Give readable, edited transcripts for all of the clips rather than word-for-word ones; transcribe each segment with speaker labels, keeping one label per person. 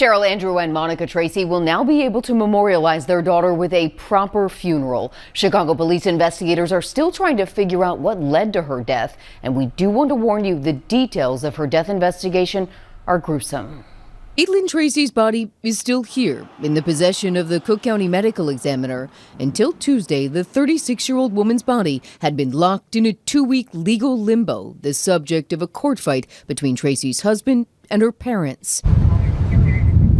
Speaker 1: Cheryl Andrew and Monica Tracy will now be able to memorialize their daughter with a proper funeral. Chicago police investigators are still trying to figure out what led to her death, and we do want to warn you the details of her death investigation are gruesome.
Speaker 2: Caitlin Tracy's body is still here in the possession of the Cook County Medical Examiner. Until Tuesday, the 36-year-old woman's body had been locked in a 2-week legal limbo, the subject of a court fight between Tracy's husband and her parents.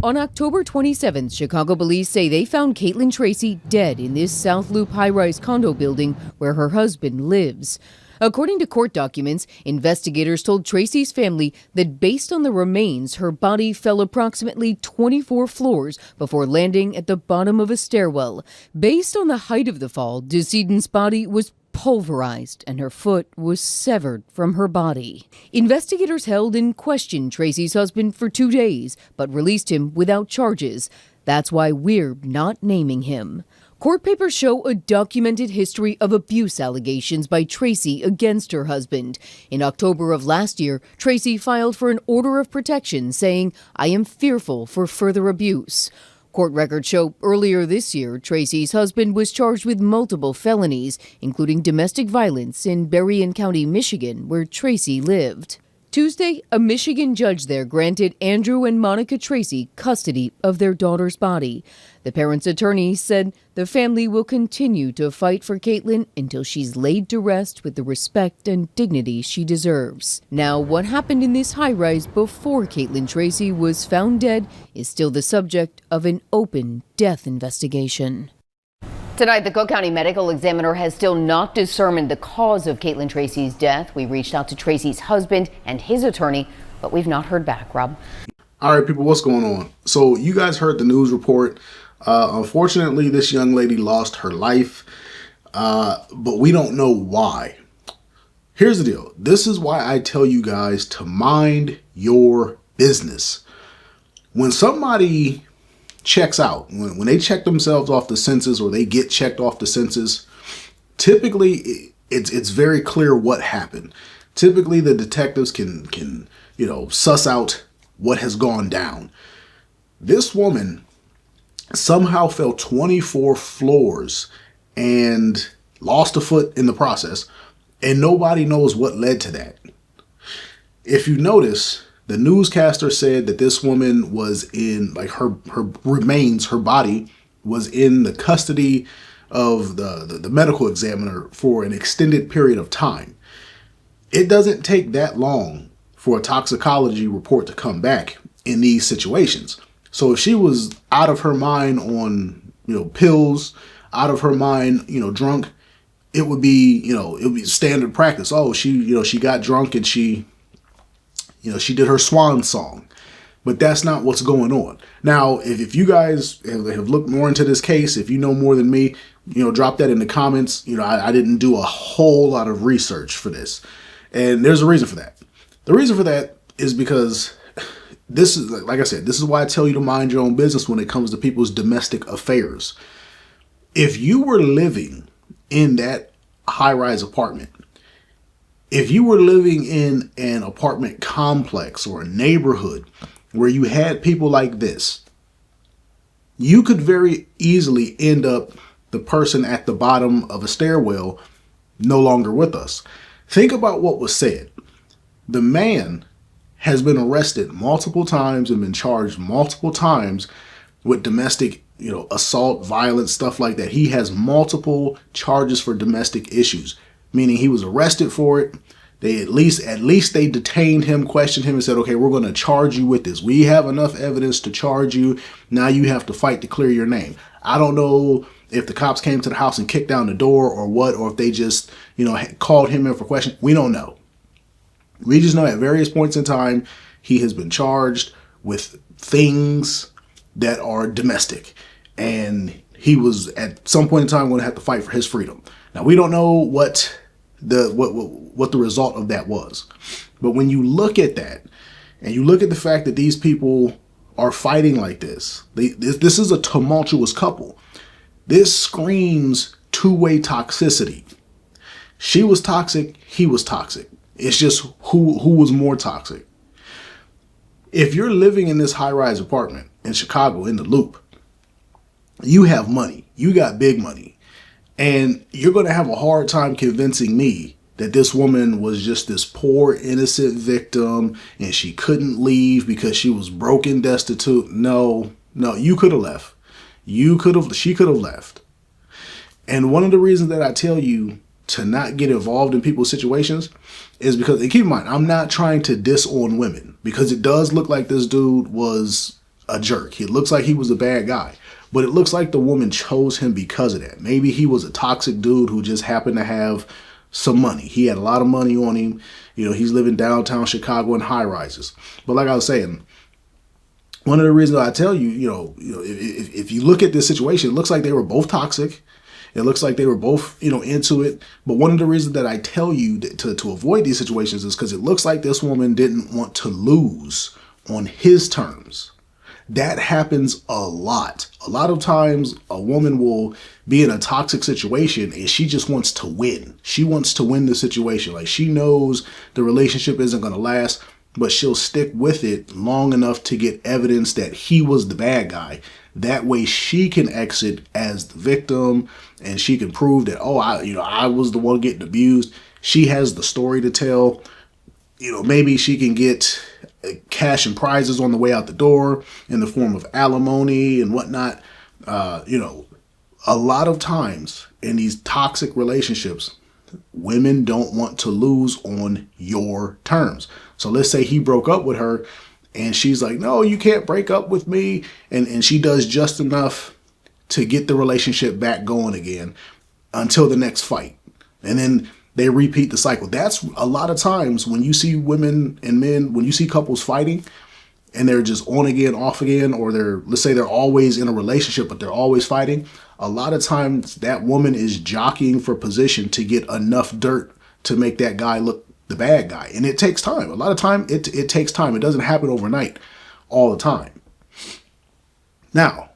Speaker 2: On October 27th, Chicago police say they found Caitlin Tracy dead in this South Loop high-rise condo building where her husband lives. According to court documents, investigators told Tracy's family that based on the remains, her body fell approximately 24 floors before landing at the bottom of a stairwell. Based on the height of the fall, decedent's body was pulverized and her foot was severed from her body. Investigators held and questioned Tracy's husband for 2 days, but released him without charges. That's why we're not naming him. Court papers show a documented history of abuse allegations by Tracy against her husband. In October of last year, Tracy filed for an order of protection saying, "I am fearful for further abuse." Court records show earlier this year, Tracy's husband was charged with multiple felonies, including domestic violence in Berrien County, Michigan, where Tracy lived. Tuesday, a Michigan judge there granted Andrew and Monica Tracy custody of their daughter's body. The parents' attorney said the family will continue to fight for Caitlin until she's laid to rest with the respect and dignity she deserves. Now, what happened in this high-rise before Caitlin Tracy was found dead is still the subject of an open death investigation.
Speaker 1: Tonight, the Cook County Medical Examiner has still not determined the cause of Caitlin Tracy's death. We reached out to Tracy's husband and his attorney, but we've not heard back. Rob?
Speaker 3: All right, people, what's going on? So you guys heard the news report. Unfortunately, this young lady lost her life, but we don't know why. Here's the deal. This is why I tell you guys to mind your business. When somebody checks out, when they check themselves off the census or they get checked off the census, typically it's very clear what happened. Typically the detectives can suss out what has gone down. This woman somehow fell 24 floors and lost a foot in the process, and nobody knows what led to that. If you notice, the newscaster said that this woman was in, like, her remains, her body was in the custody of the medical examiner for an extended period of time. It doesn't take that long for a toxicology report to come back in these situations. So if she was out of her mind on, pills, out of her mind, drunk, it would be, it would be standard practice. Oh, she got drunk and she did her swan song. But that's not what's going on. Now, if you guys have looked more into this case, if you know more than me, drop that in the comments. I didn't do a whole lot of research for this. And there's a reason for that. The reason for that is because this is, like I said, this is why I tell you to mind your own business when it comes to people's domestic affairs. If you were living in that high-rise apartment, if you were living in an apartment complex or a neighborhood where you had people like this, you could very easily end up the person at the bottom of a stairwell no longer with us. Think about what was said. The man has been arrested multiple times and been charged multiple times with domestic, assault, violence, stuff like that. He has multiple charges for domestic issues, meaning he was arrested for it. They at least they detained him, questioned him, and said, okay, we're going to charge you with this. We have enough evidence to charge you. Now you have to fight to clear your name. I don't know if the cops came to the house and kicked down the door or what, or if they just, called him in for question. We don't know. We just know at various points in time, he has been charged with things that are domestic. And he was at some point in time going to have to fight for his freedom. Now, we don't know what the result of that was. But when you look at that and you look at the fact that these people are fighting like this, this is a tumultuous couple. This screams two-way toxicity. She was toxic, he was toxic. It's just who was more toxic. If you're living in this high-rise apartment in Chicago in the Loop, you have money. You got big money. And you're going to have a hard time convincing me that this woman was just this poor, innocent victim and she couldn't leave because she was broke and destitute. No, you could have left. She could have left. And one of the reasons that I tell you to not get involved in people's situations is because, and keep in mind, I'm not trying to diss on women, because it does look like this dude was a jerk. It looks like he was a bad guy, but it looks like the woman chose him because of that. Maybe he was a toxic dude who just happened to have some money. He had a lot of money on him. He's living downtown Chicago in high rises. But like I was saying, one of the reasons I tell you, if you look at this situation, it looks like they were both toxic. It looks like they were both, into it. But one of the reasons that I tell you to avoid these situations is because it looks like this woman didn't want to lose on his terms. That happens a lot. A lot of times a woman will be in a toxic situation and she just wants to win. She wants to win the situation. Like, she knows the relationship isn't going to last, but she'll stick with it long enough to get evidence that he was the bad guy. That way she can exit as the victim and she can prove that, I was the one getting abused. She has the story to tell. Maybe she can get cash and prizes on the way out the door in the form of alimony and whatnot. A lot of times in these toxic relationships, women don't want to lose on your terms. So let's say he broke up with her and she's like, no, you can't break up with me. And she does just enough to get the relationship back going again until the next fight. And then they repeat the cycle. That's a lot of times when you see women and men, when you see couples fighting and they're just on again, off again, or let's say they're always in a relationship, but they're always fighting. A lot of times that woman is jockeying for position to get enough dirt to make that guy look the bad guy. And it takes time. A lot of time, it takes time. It doesn't happen overnight all the time. Now,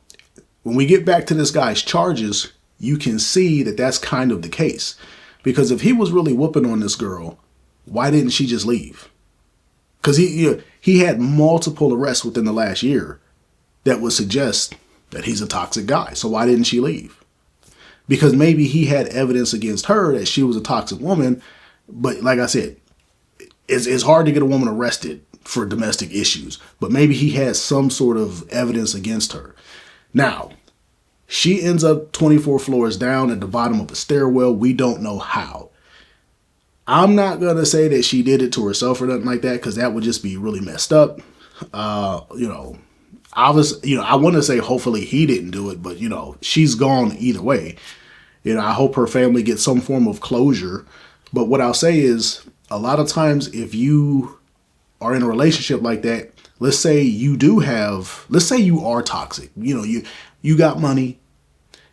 Speaker 3: when we get back to this guy's charges, you can see that that's kind of the case. Because if he was really whooping on this girl, why didn't she just leave? Because he had multiple arrests within the last year that would suggest that he's a toxic guy. So why didn't she leave? Because maybe he had evidence against her that she was a toxic woman. But like I said, it's hard to get a woman arrested for domestic issues. But maybe he had some sort of evidence against her. Now, she ends up 24 floors down at the bottom of a stairwell. We don't know how. I'm not going to say that she did it to herself or nothing like that, because that would just be really messed up. I want to say hopefully he didn't do it, but, she's gone either way. I hope her family gets some form of closure. But what I'll say is, a lot of times if you are in a relationship like that, let's say you are toxic. You got money.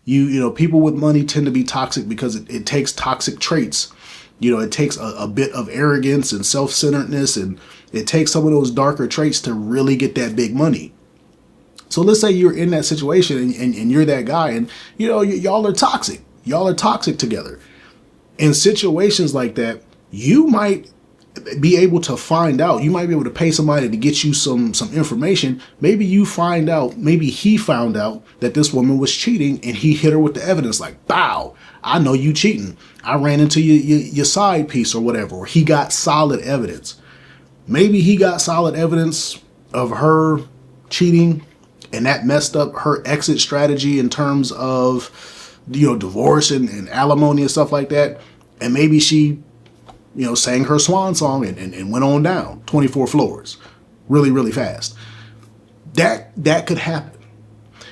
Speaker 3: People with money tend to be toxic because it takes toxic traits. It takes a bit of arrogance and self-centeredness, and it takes some of those darker traits to really get that big money. So let's say you're in that situation and you're that guy, and y'all are toxic. Y'all are toxic together. In situations like that, you might be able to find out. You might be able to pay somebody to get you some information. Maybe he found out that this woman was cheating and he hit her with the evidence like, bow, I know you cheating. I ran into your side piece or whatever. Or he got solid evidence. Maybe he got solid evidence of her cheating and that messed up her exit strategy in terms of, divorce and alimony and stuff like that. And maybe she sang her swan song and went on down 24 floors really, really fast. That could happen.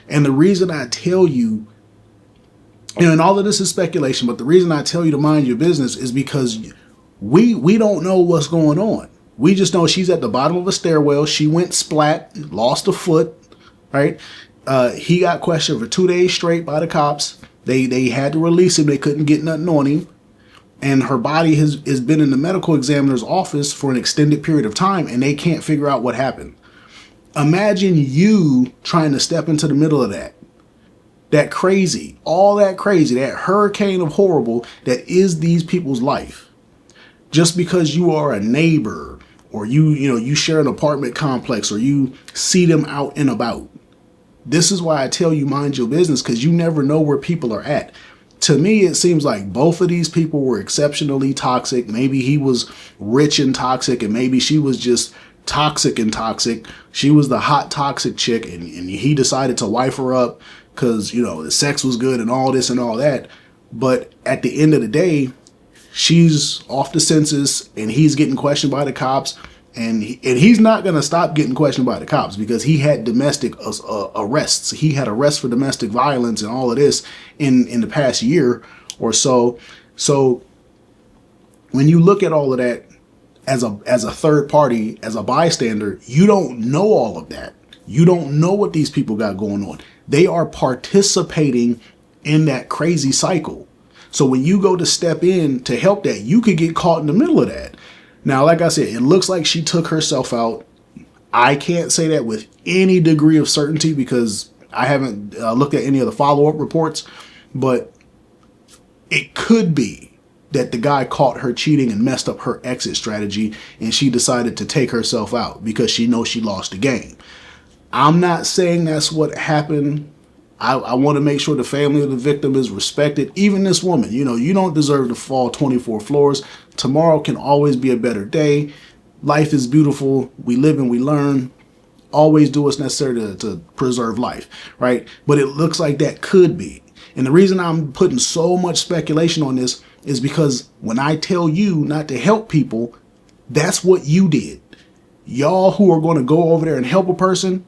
Speaker 3: And the reason I tell you, and all of this is speculation, but the reason I tell you to mind your business is because we don't know what's going on. We just know she's at the bottom of a stairwell. She went splat, lost a foot, right? He got questioned for 2 days straight by the cops. They had to release him. They couldn't get nothing on him. And her body has been in the medical examiner's office for an extended period of time, and they can't figure out what happened. Imagine you trying to step into the middle of that. That crazy, that hurricane of horrible that is these people's life. Just because you are a neighbor or you share an apartment complex or you see them out and about. This is why I tell you mind your business, because you never know where people are at. To me, it seems like both of these people were exceptionally toxic. Maybe he was rich and toxic, and maybe she was just toxic and toxic. She was the hot toxic chick, and he decided to wife her up because, you know, the sex was good and all this and all that. But at the end of the day, she's off the census and he's getting questioned by the cops. And he's not going to stop getting questioned by the cops because he had domestic arrests. He had arrests for domestic violence and all of this in the past year or so. So when you look at all of that as a third party, as a bystander, you don't know all of that. You don't know what these people got going on. They are participating in that crazy cycle. So when you go to step in to help that, you could get caught in the middle of that. Now, like I said, it looks like she took herself out. I can't say that with any degree of certainty because I haven't looked at any of the follow-up reports, but it could be that the guy caught her cheating and messed up her exit strategy, and she decided to take herself out because she knows she lost the game. I'm not saying that's what happened. I want to make sure the family of the victim is respected. Even this woman, you know, you don't deserve to fall 24 floors. Tomorrow can always be a better day. Life is beautiful. We live and we learn. Always do what's necessary to preserve life, right? But it looks like that could be. And the reason I'm putting so much speculation on this is because when I tell you not to help people, that's what you did. Y'all who are going to go over there and help a person,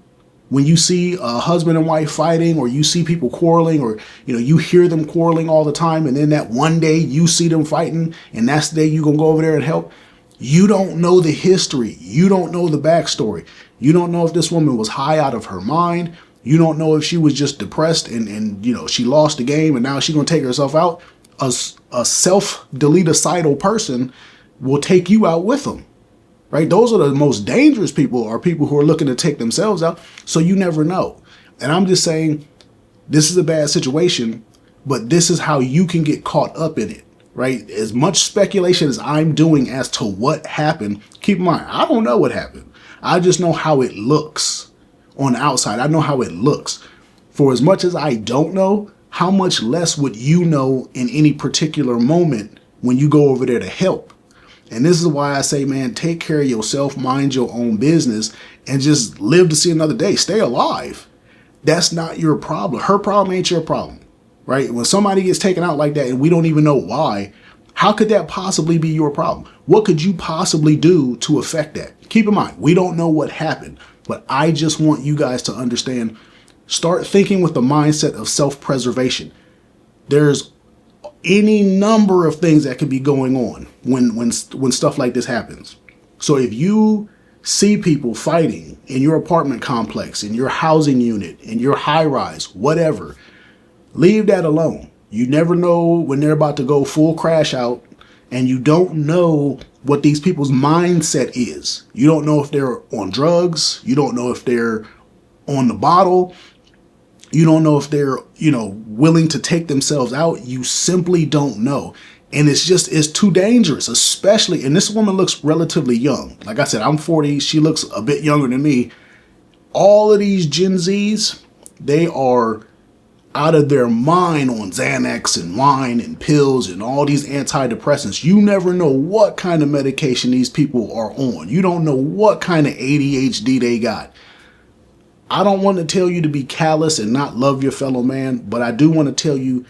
Speaker 3: when you see a husband and wife fighting, or you see people quarreling, or, you know, you hear them quarreling all the time, and then that one day you see them fighting and that's the day you're going to go over there and help, you don't know the history. You don't know the backstory. You don't know if this woman was high out of her mind. You don't know if she was just depressed and you know, she lost the game and now she's going to take herself out. A self-deletericidal person will take you out with them. Right? Those are the most dangerous people, are people who are looking to take themselves out. So you never know. And I'm just saying, this is a bad situation, but this is how you can get caught up in it, right? As much speculation as I'm doing as to what happened, keep in mind, I don't know what happened. I just know how it looks on the outside. I know how it looks. For as much as I don't know, how much less would you know in any particular moment when you go over there to help? And this is why I say, man, take care of yourself, mind your own business, and just live to see another day. Stay alive. That's not your problem. Her problem ain't your problem, right? When somebody gets taken out like that and we don't even know why, how could that possibly be your problem? What could you possibly do to affect that? Keep in mind, we don't know what happened, but I just want you guys to understand, start thinking with the mindset of self-preservation. There's any number of things that could be going on when stuff like this happens. So if you see people fighting in your apartment complex, in your housing unit, in your high rise, whatever, leave that alone. You never know when they're about to go full crash out, and you don't know what these people's mindset is. You don't know if they're on drugs. You don't know if they're on the bottle. You don't know if they're, you know, willing to take themselves out. You simply don't know. And it's too dangerous, especially, and this woman looks relatively young. Like I said, I'm 40. She looks a bit younger than me. All of these Gen Zs, they are out of their mind on Xanax and wine and pills and all these antidepressants. You never know what kind of medication these people are on. You don't know what kind of ADHD they got. I don't want to tell you to be callous and not love your fellow man, but I do want to tell you,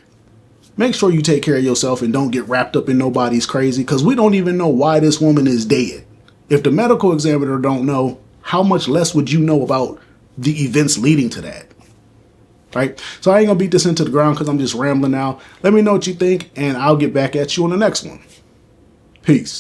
Speaker 3: make sure you take care of yourself and don't get wrapped up in nobody's crazy, because we don't even know why this woman is dead. If the medical examiner don't know, how much less would you know about the events leading to that? Right? So I ain't gonna beat this into the ground because I'm just rambling now. Let me know what you think, and I'll get back at you on the next one. Peace.